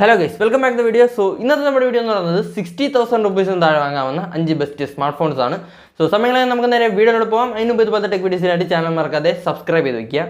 Hello guys, welcome back to the video. So, ഇന്നത്തെ നമ്മുടെ video എന്ന് പറയുന്നത് 60,000 രൂപീസിന് താഴെ വാങ്ങാവുന്ന 5 ബെസ്റ്റ് സ്മാർട്ട് ഫോൺസ് ആണ്. സോ സമയങ്ങളെ നമുക്ക് നേരെ വീഡിയോയിലോട്ട് പോകാം. അതിന് മുമ്പ് ഇതുപോലത്തെ ടെക് വീഡിയോസിനായിട്ട് ചാനൽ മറക്കാതെ സബ്സ്ക്രൈബ് ചെയ്ത് വെക്കുക.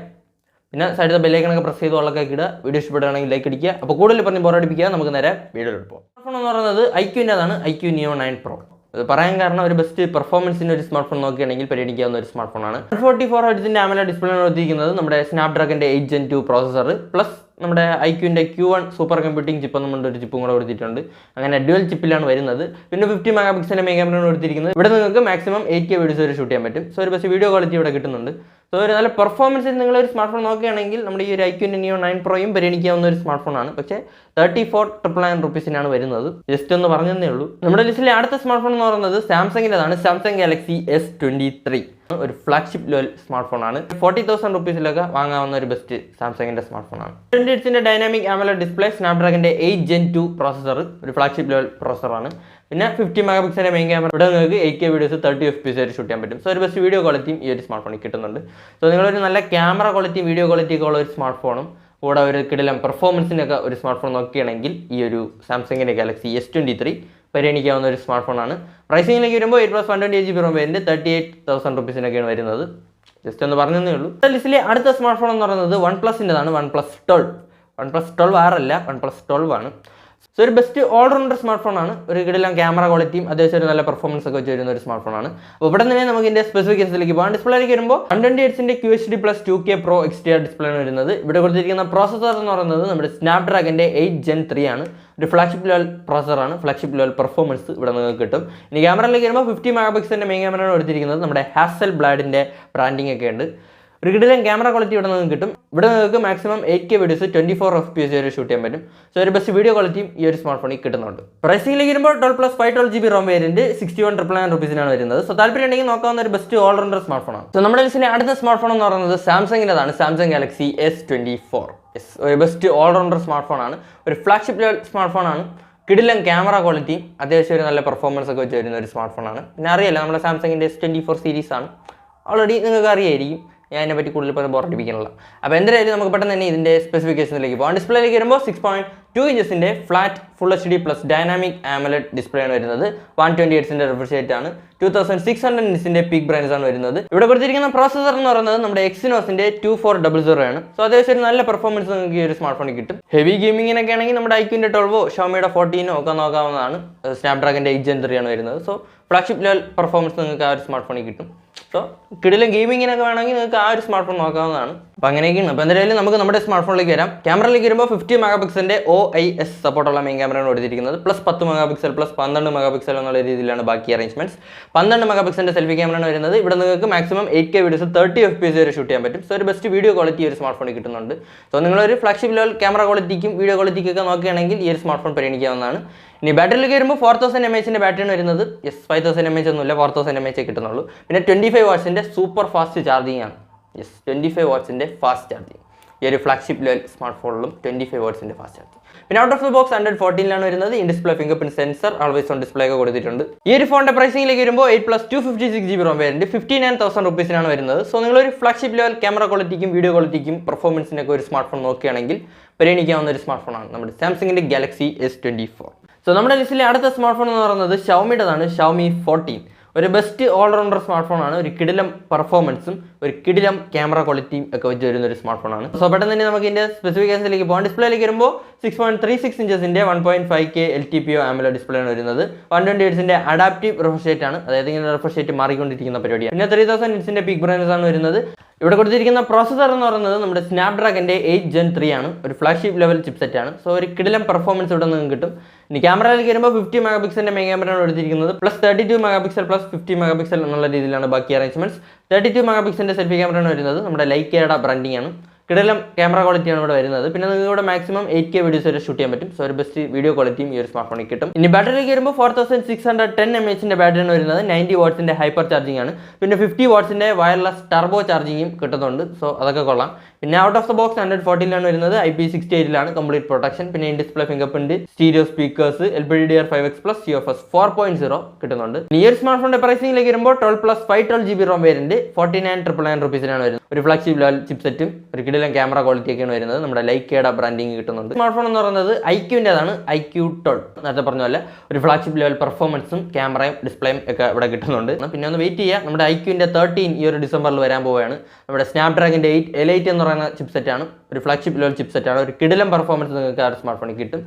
പിന്നെ സൈഡിലെ ബെല്ലൈക്കണൊക്കെ പ്രസ് ചെയ്ത് ഉള്ളൊക്കെ ഇടുക. വീഡിയോ ഇഷ്ടപ്പെടുകയാണെങ്കിൽ ലൈക്ക് അടിക്കുക. അപ്പോൾ കൂടുതൽ പറഞ്ഞ് ബോറടിപ്പിക്കുക. നമുക്ക് നേരെ വീഡിയോയിലോട്ട് പോകാം. സ്മാർട്ട് ഫോൺ എന്ന് പറയുന്നത് ഐക്യൂൻ്റെതാണ്, ഐക്യൂ നിയോ 9 Pro. അത് പറയാൻ കാരണം ഒരു ബെസ്റ്റ് പെർഫോമൻസിൻ്റെ ഒരു സ്മാർട്ട് ഫോൺ നോക്കുകയാണെങ്കിൽ പരിഗണിക്കാവുന്ന ഒരു സ്മാർട്ട് ഫോണാണ്. 144 ഹെർട്സിൻ്റെ AMOLED ഡിസ്പ്ലേയാണ് കൊടുത്തിരിക്കുന്നത്. നമ്മുടെ സ്നാപ്ഡ്രാഗൻ്റെ 8 Gen 2 പ്രോസസ്സർ പ്ലസ് നമ്മുടെ ഐക്യൂൻ്റെ Q1 സൂപ്പർ കമ്പ്യൂട്ടിംഗ് ചിപ്പ് എന്നുകൊണ്ട് ഒരു ചിപ്പും കൂടെ കൊടുത്തിട്ടുണ്ട്. അങ്ങനെ ഡ്യുവൽ ചിപ്പിലാണ് വരുന്നത്. പിന്നെ 50 മെഗാ പിക്സലിൻ്റെ മെയിൻ ക്യാമറയാണ് കൊടുത്തിരിക്കുന്നത്. ഇവിടെ നിങ്ങൾക്ക് മാക്സിമം 8K വീഡിയോസ് വരെ ഷൂട്ട് ചെയ്യാൻ പറ്റും. സോ ഒരു ബസ് വീഡിയോ ക്വാളിറ്റി ഇവിടെ കിട്ടുന്നുണ്ട്. സോ ഒരു നല്ല പെർഫോമൻസിൽ നിങ്ങളൊരു സ്മാർട്ട് ഫോൺ നോക്കുകയാണെങ്കിൽ നമ്മുടെ ഈ ഒരു ഐക്യൂൻ്റെ നിയോ 9 Proയും പരിഗണിക്കാവുന്ന ഒരു സ്മാർട്ട് ഫോണാണ്. പക്ഷേ 34,999 രൂപീസിനാണ് വരുന്നത്. ജസ്റ്റ് ഒന്ന് പറഞ്ഞതേ ഉള്ളൂ. നമ്മുടെ ലിസ്റ്റിലെ അടുത്ത സ്മാർട്ട് ഫോൺ എന്ന് പറയുന്നത് സാംസങ്ങിൻ്റെതാണ്. സാംസങ് ഗാലക്സി S23 ഒരു ഫ്ലാഗ്ഷിപ്പ് ലെവൽ സ്മാർട്ട് ഫോണാണ്. 40,000 രൂപീസിലൊക്കെ വാങ്ങാവുന്ന ഒരു ബെസ്റ്റ് സാംസങ്ങിൻ്റെ സ്മാർട്ട് ഫോണാണ്. 20 ഹെർട്സിൻ്റെ ഡൈനാമിക് AMOLED ഡിസ്പ്ലേ, സ്നാപ്ഡ്രാഗൻ്റെ 8 Gen 2 പ്രോസസ്സർ, ഒരു ഫ്ലാഗ്ഷിപ്പ് ലെവൽ പ്രോസസ്സറാണ്. പിന്നെ 50 മെഗാ പിക്സലിൻ്റെ മെയിൻ ക്യാമറ. ഇവിടെ നിങ്ങൾക്ക് 8K വീഡിയോസ് 30 FPS വരെ ഷൂട്ട് ചെയ്യാൻ പറ്റും. സോ ഒരു ബെസ്റ്റ് വീഡിയോ ക്വാളിറ്റിയും ഈ ഒരു സ്മാർട്ട് ഫോണിൽ കിട്ടുന്നുണ്ട്. സോ നിങ്ങളൊരു നല്ല ക്യാമറ ക്വാളിറ്റി വീഡിയോ ക്വാളിറ്റി ഒക്കെ ഉള്ള ഒരു സ്മാർട്ട് ഫോണും കൂടെ ഒരു കിടിലം പെർഫോമൻസിനൊക്കെ ഒരു സ്മാർട്ട് ഫോൺ നോക്കുകയാണെങ്കിൽ ഈ ഒരു സാംസങ്ങിൻ്റെ ഗാലക്സി S23 പരിഗണിക്കാവുന്ന ഒരു സ്മാർട്ട് ഫോണാണ്. പ്രൈസിങ്ങിലേക്ക് വരുമ്പോൾ 8+128GB ROM വേരിയൻറ്റ് 38,000 രൂപീസിനൊക്കെയാണ് വരുന്നത്. ജസ്റ്റ് ഒന്ന് പറഞ്ഞതേ ഉള്ളൂ. ലിസ്റ്റിലെ അടുത്ത സ്മാർട്ട് ഫോൺ എന്ന് പറയുന്നത് OnePlusൻ്റെതാണ്. OnePlus 12 ആറല്ല, OnePlus 12 ആണ്. സോ ഒരു ബെസ്റ്റ് ഓൾറൗണ്ടർ സ്മാർട്ട് ഫോണാണ്. ഒരു കിടിലം ക്യാമറ ക്വാളിറ്റിയും അത്യാവശ്യം ഒരു നല്ല പെർഫോമൻസ് ഒക്കെ വെച്ച് വരുന്ന ഒരു സ്മാർട്ട് ഫോണാണ്. അപ്പോൾ ഇവിടെ തന്നെ നമുക്ക് ഇതിൻ്റെ സ്പെസിഫിക്കേഷനിലേക്ക് പോകാം. ഡിസ്പ്ലേയിലേക്ക് വരുമ്പോൾ 120 ഹെർട്സിൻ്റെ QHD+ 2K Pro XDR ഡിസ്പ്ലേയാണ് വരുന്നത്. ഇവിടെ കൊടുത്തിരിക്കുന്ന പ്രോസസ്സർ എന്ന് പറയുന്നത് നമ്മുടെ സ്നാപ്ഡ്രാഗൻ്റെ 8 Gen 3 ആണ്. ഒരു ഫ്ലാഗ്ഷിപ്പ് ലെവൽ പ്രോസസ്സറാണ്. ഫ്ലാഗ്ഷിപ്പ് ലെവൽ പെർഫോമൻസ് ഇവിടെ നിങ്ങൾക്ക് കിട്ടും. ഇനി ക്യാമറയിലേക്ക് വരുമ്പോൾ 50 മെഗാ പിക്സലിൻ്റെ മെയിൻ ക്യാമറയാണ് എടുത്തിരിക്കുന്നത്. നമ്മുടെ ഹാസൽബ്ലാഡിൻ്റെ ബ്രാൻഡിങ് ഒക്കെ ഉണ്ട്. ഒരു കിടിലൻ ക്യാമറ ക്വാളിറ്റി ഇവിടെ നിങ്ങൾക്ക് കിട്ടും. ഇവിടെ നിങ്ങൾക്ക് മാക്സിമം 8K വീഡിയോസ് 24 FPS വരെ ഷൂട്ട് ചെയ്യാൻ പറ്റും. സോ ഒരു ബെസ്റ്റ് വീഡിയോ ക്വാളിറ്റിയും ഈ ഒരു സ്മാർട്ട് ഫോണിൽ കിട്ടുന്നുണ്ട്. പ്രൈസിംഗിലേക്ക് വരുമ്പോൾ 12+512GB ROM വേരിയൻറ്റ് 61,999 രൂപീസിനാണ് വരുന്നത്. സോ താല്പര്യം ഉണ്ടെങ്കിൽ നോക്കാവുന്ന ഒരു ബെസ്റ്റ് ഓൾറൗണ്ടർ സ്മാർട്ട് ഫോണാണ്. സോ നമ്മുടെ ലിസ്റ്റിലെ അടുത്ത സ്മാർട്ട് ഫോൺ എന്ന് പറയുന്നത് സാംസങ്ങിൻ്റെതാണ്. സാംസങ് ഗാലക്സി S24 ഒരു ബെസ്റ്റ് ഓൾറൗണ്ടർ സ്മാർട്ട് ഫോണാണ്. ഒരു ഫ്ലാഗ്ഷിപ്പ് ലെവൽ സ്മാർട്ട് ഫോണാണ്. കിടിലൻ ക്യാമറ ക്വാളിറ്റിയും അത്യാവശ്യം ഒരു നല്ല പെർഫോമൻസ് ഒക്കെ വെച്ച് വരുന്ന ഒരു സ്മാർട്ട് ഫോണാണ്. പിന്നെ അറിയില്ല, നമ്മുടെ സാംസങ്ങിൻ്റെ S24 സീരീസ് ആണ്. ഓൾറെഡി നിങ്ങൾക്ക് അറിയായിരിക്കും. ഞാൻ അതിനെപ്പറ്റി കൂടുതൽ പറഞ്ഞ് ബോറടിപ്പിക്കാനുള്ള. അപ്പോൾ എന്തായാലും നമുക്ക് പെട്ടെന്ന് തന്നെ ഇതിൻ്റെ സ്പെസിഫിക്കേഷനിലേക്ക് പോകാം. ഡിസ്പ്ലേയിലേക്ക് വരുമ്പോൾ 6.2 ഇഞ്ചസിൻ്റെ flat full HD plus dynamic AMOLED display ആണ് വരുന്നത്. 120 ഹെർട്സിൻ്റെ റിഫ്രഷ് റേറ്റ് ആണ്. 2600 നിറ്റ്സിൻ്റെ പീക്ക് ബ്രൈറ്റ്നസ് ആണ് വരുന്നത്. ഇവിടെ കൊടുത്തിരിക്കുന്ന പ്രോസസ്സർ എന്ന് പറയുന്നത് നമ്മുടെ Exynosൻ്റെ 2400 ആണ്. സോ അത്യാവശ്യം ഒരു നല്ല പെർഫോമൻസ് നിങ്ങൾക്ക് ഈ ഒരു സ്മാർട്ട് ഫോണിൽ കിട്ടും. ഹെവി ഗെയിമിങ്ങിനൊക്കെ ആണെങ്കിൽ നമ്മുടെ ഐക്യൂൻ്റെ 12 ഷോമിയുടെ 14 ഒക്കെ നോക്കാവുന്നതാണ്. സ്നാപ്ഡ്രാഗൻ്റെ 8 Gen 3 ആണ് വരുന്നത്. സോ ഫ്ലാഗ്ഷിപ്പ് ലെവൽ പെർഫോമൻസ് നിങ്ങൾക്ക് ആ ഒരു സ്മാർട്ട് ഫോണിൽ കിട്ടും. സോ കിടിലൻ ഗെയിമിങ്ങിനൊക്കെ വേണമെങ്കിൽ നിങ്ങൾക്ക് ആ ഒരു സ്മാർട്ട് ഫോൺ നോക്കാവുന്നതാണ്. അപ്പോൾ അങ്ങനെയൊക്കെയാണ്. അപ്പോൾ എന്തായാലും നമുക്ക് നമ്മുടെ സ്മാർട്ട് ഫോണിലേക്ക് വരാം. ക്യാമറയിലേക്ക് വരുമ്പോൾ 50 മെഗാ പിക്സലിൻ്റെ OIS സപ്പോർട്ടുള്ള മെയിൻ ക്യാമറയാണ് കൊടുത്തിരിക്കുന്നത്. Plus 10 mega pixel plus 12 mega pixel എന്നുള്ള രീതിയിലാണ് ബാക്കി അറേഞ്ച്മെൻറ്റ്സ്. 12 മെഗാ പിക്സലിൻ്റെ സെൽഫി ക്യാമറയാണ് വരുന്നത്. ഇവിടെ നിങ്ങൾക്ക് മാക്സിമം 8K വീഡിയോസ് 30 FPS വരെ ഷൂട്ട് ചെയ്യാൻ പറ്റും. സോ ഒരു ബെസ്റ്റ് വീഡിയോ ക്വാളിറ്റി ഒരു സ്മാർട്ട് ഫോണിൽ കിട്ടുന്നുണ്ട്. സോ നിങ്ങളൊരു ഫ്ലാഗ്ഷിപ്പ് ലെവൽ ക്യാമറ ക്വാളിറ്റിക്കും വീഡിയോ ക്വാളിറ്റിക്കൊക്കെ നോക്കുകയാണെങ്കിൽ ഈ ഒരു സ്മാർട്ട് ഫോൺ പരിഗണിക്കാവുന്നതാണ്. ഇനി ബാറ്ററിയിലേക്ക് വരുമ്പോൾ 4000 mAhൻ്റെ ബാറ്ററിയാണ് വരുന്നത്. 5000 mAh ഒന്നുമില്ല, 4000 mAh കിട്ടുന്നുള്ളൂ. പിന്നെ 25 വാട്ട്സിൻ്റെ സൂപ്പർ ഫാസ്റ്റ് ചാർജിങ് ആണ്. 25 വാട്ട്സിൻ്റെ ഫാസ്റ്റ് ചാർജിങ് ഈ ഒരു ഫ്ലാഗ്ഷിപ്പ് ലെവൽ സ്മാർട്ട് ഫോണിലും 25 വാട്ട്സിൻ്റെ ഫാസ്റ്റ് ചാർജിങ്. പിന്നെ ഔട്ട് ഓഫ് ദ ബോക്സ് 114 വരുന്നത്. In display fingerprint sensor, always on display ഒക്കെ കൊടുത്തിട്ടുണ്ട്. ഈ ഒരു ഫോണിന്റെ പ്രൈസിംഗിലേക്ക് വരുമ്പോൾ 8+256GB ROM വേരിയന്റ് 59,000 രൂപീസിനാണ് വരുന്നത്. സോ നിങ്ങളൊരു ഫ്ലാഗ്ഷിപ്പ് ലെവൽ ക്യാമറ ക്വാളിറ്റിക്കും വീഡിയോ ക്വാളിറ്റിക്കും പെർഫോമൻസിനൊക്കെ ഒരു സ്മാർട്ട് ഫോൺ നോക്കുകയാണെങ്കിൽ പരിഗണിക്കാവുന്ന ഒരു സ്മാർട്ട് ഫോണാണ് നമ്മുടെ സാംസങ്ങിന്റെ ഗാലക്സി S24. സോ നമ്മുടെ ലിസ്റ്റിലെ അടുത്ത സ്മാർട്ട് ഫോൺ എന്ന് പറയുന്നത് ഷവമിയുടേതാണ്. ഷവമി 14 ഒരു ബെസ്റ്റ് ഓൾറൗണ്ടർ സ്മാർട്ട് ഫോണാണ്. ഒരു കിടിലം പെർഫോമൻസും ഒരു കിടിലം ക്യാമറ ക്വാളിറ്റിയും ഒക്കെ വെച്ച് വരുന്ന ഒരു സ്മാർട്ട് ഫോണാണ്. സോ പെട്ടെന്ന് തന്നെ നമുക്ക് ഇതിൻ്റെ സ്പെസിഫിക്കേഷനിലേക്ക് പോകാം. ഡിസ്പ്ലേയിലേക്ക് വരുമ്പോൾ 6.36 ഇഞ്ചസിൻ്റെ 1.5K LTPO AMOLED ഡിസ്പ്ലേ ആണ് വരുന്നത്. 120 ഹെർട്സിൻ്റെ അഡാപ്റ്റീവ് റിഫ്രഷ് റേറ്റ് ആണ്. അതായത് ഇങ്ങനെ റിഫ്രഷ് റേറ്റ് മാറിക്കൊണ്ടിരിക്കുന്ന പരിപാടിയാണ്. പിന്നെ 3000 നിറ്റ്സിൻ്റെ പീക്ക് ബ്രൈറ്റ്നസ് ആണ് വരുന്നത്. ഇവിടെ കൊടുത്തിരിക്കുന്ന പ്രോസസ്സർ എന്ന് പറയുന്നത് നമ്മുടെ സ്നാപ്ഡ്രാഗൻ്റെ 8 Gen 3 ആണ്. ഒരു ഫ്ലാഗ്ഷിപ്പ് ലെവൽ ചിപ്സെറ്റ് ആണ്. സോ ഒരു കിടിലം പെർഫോമൻസ് ഇവിടെ നിങ്ങൾക്ക് കിട്ടും. ഇനി ക്യാമറയിലേക്ക് വരുമ്പോൾ 50 മെഗാ പിക്സലിൻ്റെ മെയിൻ ക്യാമറയാണ് എടുത്തിരിക്കുന്നത്. Plus 32 mega pixel plus 50 mega pixel എന്നുള്ള രീതിയിലാണ് ബാക്കി അറേഞ്ച്മെന്റ്സ്. 32 മെഗാ പിക്സലിൻ്റെ സെൽഫി ക്യാമറയാണ് വരുന്നത്. നമ്മുടെ ലൈക്കയുടെ ബ്രാൻഡിങ് ആണ്. കിടിലം ക്യാമറ ക്വാളിറ്റിയാണ് ഇവിടെ വരുന്നത്. പിന്നെ നിങ്ങൾക്ക് ഇവിടെ മാക്സിമം 8K വീഡിയോസ് വരെ ഷൂട്ട് ചെയ്യാൻ പറ്റും. സോ ഒരു ബെസ്റ്റ് വീഡിയോ ക്വാളിറ്റിയും ഈ ഒരു സ്മാർട്ട് ഫോണിൽ കിട്ടും. ഇനി ബാറ്ററിയിലേക്ക് വരുമ്പോൾ 4610 mAhൻ്റെ ബാറ്ററിയാണ് വരുന്നത്. 90 വാട്ട്സിൻ്റെ ഹൈപ്പർ ചാർജിങ് ആണ്. പിന്നെ 50 വാട്ട്സിൻ്റെ വയർലെസ് ടർബോ ചാർജിങ്ങും കിട്ടുന്നുണ്ട്. സോ അതൊക്കെ കൊള്ളാം. പിന്നെ ഔട്ട് ഓഫ് ദ ബോക്സ് 114 വരുന്നത്. IP68 complete protection. പിന്നെ in display fingerprint, stereo speakers, LPDDR5X plus UFS 4.0 കിട്ടുന്നുണ്ട്. ഈ ഒരു സ്മാർട്ട് ഫോണിന്റെ പ്രൈസിംഗിലേക്ക് വരുമ്പോൾ 12+512GB ROM വേരിയന്റ് 49,999 രൂപീസിനാണ് വരുന്നത്. ഒരു ഫ്ലാഗ്ഷിപ്പ് ലെവൽ ചിപ്സെറ്റും ഒരു കിടിലൻ ക്യാമറ ക്വാളിറ്റി ഒക്കെയാണ് വരുന്നത്. നമ്മുടെ ലൈക്കയുടെ ബ്രാൻഡിങ് കിട്ടുന്നുണ്ട്. സ്മാർട്ട് ഫോൺ എന്ന് പറയുന്നത് ഐക്യുവിൻ്റെതാണ്, IQ12. നേരത്തെ പറഞ്ഞ പോലെ ഒരു ഫ്ലാഗ്ഷിപ്പ് ലെവൽ പെർഫോമൻസും ക്യാമറയും ഡിസ്പ്ലേയും ഒക്കെ ഇവിടെ കിട്ടുന്നുണ്ട്. പിന്നെ ഒന്ന് വെയിറ്റ് ചെയ്യുക, നമ്മുടെ IQ-ന്റെ 13 ഈ ഒരു ഡിസംബറിൽ വരാൻ പോവുകയാണ്. നമ്മുടെ സ്നാപ്ഡ്രാഗൻ്റെ 8 എന്ന് പറയുന്ന ചിപ്സെറ്റാണ്, ഒരു ഫ്ലാഗ്ഷിപ്പ് ലെവൽ ചിപ്സെറ്റാണ്. ഒരു കിടിലൻ പെർഫോമൻസ് നിങ്ങൾക്ക് ആ ഒരു സ്മാർട്ട് ഫോണിൽ കിട്ടും.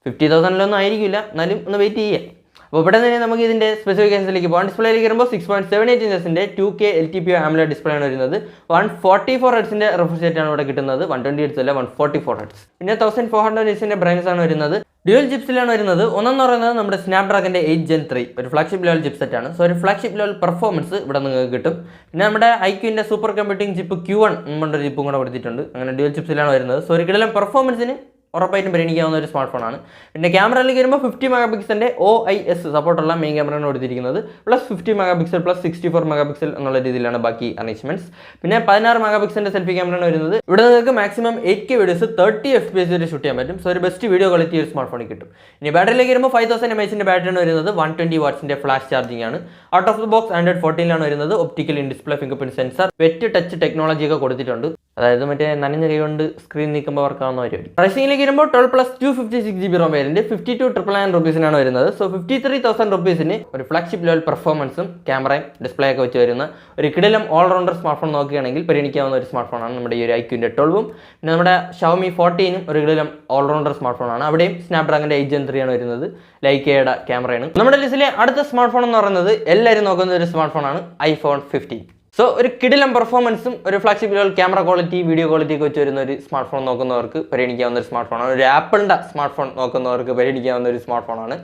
50,000 ആയിരിക്കില്ല, എന്നാലും ഒന്ന് വെയിറ്റ് ചെയ്യുക. അപ്പോൾ ഇവിടെ തന്നെ നമുക്ക് ഇതിൻ്റെ സ്പെസിഫിക്കേഷൻസിലേക്ക് പോകാം. ഡിസ്പ്ലേയിലേക്ക് വരുമ്പോൾ 6.78 ഇഞ്ചസിൻ്റെ 2K LTPO AMOLED ഡിസ്പ്ലേ ആണ് വരുന്നത്. 144 ഹെർട്സിൻ്റെ റിഫ്രഷ് റേറ്റ് ആണ് ഇവിടെ കിട്ടുന്നത്. 120 ഹെർട്സ് അല്ല, 144 ഹെർട്സ്. പിന്നെ 1400 നിറ്റ്സിൻ്റെ ബ്രൈറ്റ്നസ് ആണ് വരുന്നത്. ഡ്യുവൽ ചിപ്സിലാണ് വരുന്നത്. ഒന്നെന്ന് പറയുന്നത് നമ്മുടെ സ്നാപ്ഡ്രാഗൻ്റെ 8 Gen 3 ഒരു ഫ്ലാഗ്ഷിപ്പ് ലെവൽ ചിപ്സെറ്റ് ആണ്. സോ ഒരു ഫ്ലാഗ്ഷിപ്പ് ലെവൽ പെർഫോമൻസ് ഇവിടെ നിങ്ങൾക്ക് കിട്ടും. പിന്നെ നമ്മുടെ IQ-ന്റെ സൂപ്പർ കമ്പ്യൂട്ടിംഗ് ചിപ്പ് Q1 എന്നൊരു ചിപ്പും കൂടെ കൊടുത്തിട്ടുണ്ട്. അങ്ങനെ ഡ്യുവൽ ചിപ്സിലാണ് വരുന്നത്. സോ ഒരു കിടിലൻ പെർഫോമൻസിന് ഉറപ്പായിട്ടും പരിഗണിക്കാവുന്ന ഒരു സ്മാർട്ട് ഫോണാണ്. പിന്നെ ക്യാമറയിലേക്ക് വരുമ്പോൾ 50 മെഗാപിക്സലിൻ്റെ OIS സപ്പോർട്ടുള്ള മെയിൻ ക്യാമറയാണ് കൊടുത്തിരിക്കുന്നത്. പ്ലസ് 50 മെഗാപിക്സൽ പ്ലസ് 64 മെഗാപിക്സൽ എന്നുള്ള രീതിയിലാണ് ബാക്കി അറേഞ്ച്മെന്റ്സ്. പിന്നെ 16 മെഗാപിക്സലിൻ്റെ സെൽഫി ക്യാമറയാണ് വരുന്നത്. ഇവിടെ നിങ്ങൾക്ക് മാക്സിമം 8K വീഡിയോസ് 30 FPS വരെ ഷൂട്ട് ചെയ്യാൻ പറ്റും. സോ ഒരു ബെസ്റ്റ് വീഡിയോ ക്വാളിറ്റി ഒരു സ്മാർട്ട് ഫോണിൽ കിട്ടും. ഇനി ബാറ്ററിയിലേക്ക് വരുമ്പോൾ 5000 mAhന്റെ ബാറ്ററിയാണ് വരുന്നത്. 120 വാട്ട്സിൻ്റെ ഫ്ലാഷ് ചാർജിംഗ് ആണ്. Out of the box Android 14 വരുന്നത്. Optical in display fingerprint sensor, wet touch technology ഒക്കെ കൊടുത്തിട്ടുണ്ട്. അതായത് മറ്റേ നനഞ്ഞ കൈ കൊണ്ട് സ്ക്രീൻ നീക്കുമ്പോൾ വർക്കാവുന്ന പരിപാടി. പ്രൈസിംഗിലേക്ക് വരുമ്പോൾ 12 + 256GB ROM വേരിയന്റ് 52,999 rupees വരുന്നത്. സോ 53,000 rupeesന് ഒരു ഫ്ലാഗ്ഷിപ്പ് ലെവൽ പെർഫോമൻസും ക്യാമറയും ഡിസ്പ്ലേ ഒക്കെ വെച്ച് വരുന്ന ഒരു കിടിലം ഓൾറൗണ്ടർ സ്മാർട്ട് ഫോൺ നോക്കുകയാണെങ്കിൽ പരിഗണിക്കാവുന്ന ഒരു സ്മാർട്ട് ഫോണാണ് നമ്മുടെ ഈ ഒരു IQ-ന്റെ 12ഉം. പിന്നെ നമ്മുടെ Xiaomi 14 ഒരു കിടിലം ഓൾറൗണ്ടർ സ്മാർട്ട് ഫോണാണ്. അവിടെയും സ്നാപ്ഡ്രാഗൻ്റെ 8 Gen 3 ആണ് വരുന്നത്. ലൈക്കയുടെ ക്യാമറയാണ്. നമ്മുടെ ലിസ്റ്റിലെ അടുത്ത സ്മാർട്ട് ഫോൺ എന്ന് പറയുന്നത് എല്ലാവരും നോക്കുന്ന ഒരു സ്മാർട്ട് ഫോണാണ് iPhone 15. സോ ഒരു കിടിലം പെർഫോമൻസും ഒരു flagship level camera quality video quality ഒക്കെ വെച്ച് വരുന്ന ഒരു സ്മാർട്ട് ഫോൺ നോക്കുന്നവർക്ക് പരിഗണിക്കാവുന്ന ഒരു സ്മാർട്ട് ഫോണാണ്. ഒരു ആപ്പിളിൻ്റെ സ്മാർട്ട് ഫോൺ നോക്കുന്നവർക്ക് പരിഗണിക്കാവുന്ന ഒരു സ്മാർട്ട് ഫോണാണ്.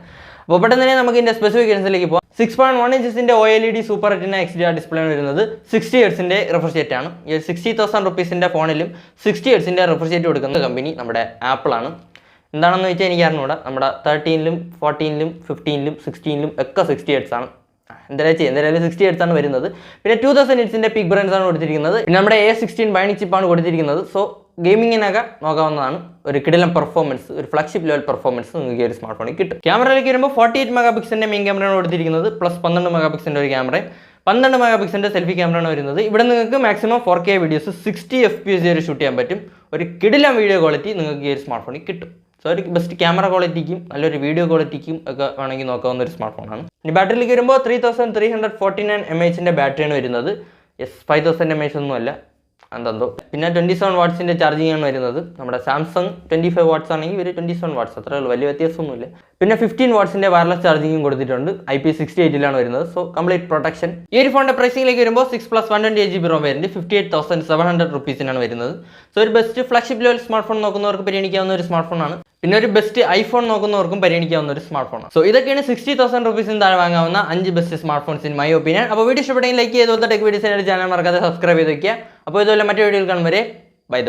അപ്പോൾ പെട്ടെന്ന് തന്നെ നമുക്ക് ഇതിൻ്റെ സ്പെസിഫിക്കേഷൻസിലേക്ക് പോകാം. 6.1 ഇഞ്ചസിൻ്റെ OLED super retina XDR display ആണ് വരുന്നത്. 60 ഹെർട്സിൻ്റെ റിഫ്രഷ് റേറ്റ് ആണ്. ഈ 60,000 rupeesൻ്റെ ഫോണിലും 60 ഹെർട്സിൻ്റെ റിഫ്രഷ് റേറ്റ് കൊടുക്കുന്ന കമ്പനി നമ്മുടെ ആപ്പിളാണ്. എന്താണെന്ന് വെച്ചാൽ എനിക്ക് അറിഞ്ഞൂടാ. നമ്മുടെ 13-ലും 14-ലും 15-ലും 16-ലും ഒക്കെ 60 ഹെർട്സ് ആണ്. എന്തായാലും 60 ഹെർട്സ് ആണ് വരുന്നത്. പിന്നെ 2000 നിറ്റ്സിൻ്റെ പീക്ക് ബ്രൈറ്റ്നസ് ആണ് കൊടുത്തിരിക്കുന്നത്. പിന്നെ നമ്മുടെ A16 ബൈനിക് ചിപ്പാണ് കൊടുത്തിരിക്കുന്നത്. സോ ഗെയിമിങ്ങിനൊക്കെ നോക്കാവുന്നതാണ്. ഒരു കിടിലം പെർഫോമൻസ്, ഒരു ഫ്ലാഗ്ഷിപ്പ് ലെവൽ പെർഫോമൻസ് നിങ്ങൾക്ക് ഒരു സ്മാർട്ട് ഫോണിൽ കിട്ടും. ക്യാമറയിലേക്ക് വരുമ്പോൾ 48 മെഗാപിക്സലിൻ്റെ മെയിൻ ക്യാമറയാണ് കൊടുത്തിരിക്കുന്നത്. പ്ലസ് 12 മെഗാപിക്സലിൻ്റെ ഒരു ക്യാമറയും 12 മെഗാപിക്സലിൻ്റെ സെൽഫി ക്യാമറയാണ് വരുന്നത്. ഇവിടെ നിങ്ങൾക്ക് മാക്സിമം 4K വീഡിയോസ് 60 FPS വരെ ഷൂട്ട് ചെയ്യാൻ പറ്റും. ഒരു കിടിലം വീഡിയോ ക്വാളിറ്റി നിങ്ങൾക്ക് ഈ ഒരു സ്മാർട്ട് ഫോണിൽ കിട്ടും. സോ ഒരു ബെസ്റ്റ് ക്യാമറ ക്വാളിറ്റിക്കും നല്ലൊരു വീഡിയോ ക്വാളിറ്റിക്കും ഒക്കെ വേണമെങ്കിൽ നോക്കാവുന്ന ഒരു സ്മാർട്ട് ഫോണാണ്. ഇനി ബാറ്ററിയിലേക്ക് വരുമ്പോൾ 3349 mAhന്റെ ബാറ്ററിയാണ് വരുന്നത്. 5000 mAh ഒന്നുമല്ല, എന്തോ. പിന്നെ 27 വാട്ട്സിൻ്റെ ചാർജിങ് ആണ് വരുന്നത്. നമ്മുടെ സാംസങ് 25 വാട്ട്സ് ആണെങ്കിൽ ഒരു 27 വാട്ട്സ്, അത്രേ ഉള്ളൂ, വലിയ വ്യത്യാസമൊന്നുമില്ല. പിന്നെ 15 വാട്ട്സിൻ്റെ വയർലെസ് ചാർജിങ്ങും കൊടുത്തിട്ടുണ്ട്. IP68 വരുന്നത്. So complete protection. ഈ ഒരു ഫോണിൻ്റെ പ്രൈസിംഗിലേക്ക് വരുമ്പോൾ 6 + 128GB ROM വേരിയന്റ് 58,700 rupeesനാണ് വരുന്നത്. സോ ഒരു best flagship level smartphone നോക്കുന്നവർക്ക് പരിഗണിക്കാവുന്ന ഒരു സ്മാർട്ട് ഫോണാണ്. പിന്നെ ഒരു ബെസ്റ്റ് ഐഫോൺ നോക്കുന്നവർക്കും പരിഗണിക്കാവുന്ന ഒരു സ്മാർട്ട് ഫോണാണ്. സോ ഇതൊക്കെയാണ് 60,000 rupeesന് താഴെ വാങ്ങാവുന്ന 5 best smart phones in my opinion. അപ്പോൾ വീഡിയോ ഇഷ്ടപ്പെട്ടെങ്കിൽ ലൈക്ക് ചെയ്തോളത്തെ ടെക് വീഡിയോസിനായിട്ട് ചാനൽ മറക്കാതെ സബ്സ്ക്രൈബ് ചെയ്ത് വയ്ക്കുക. അപ്പോൾ ഇതുപോലെ മറ്റു വീഡിയോയിൽ കാണും വരെ ബൈ.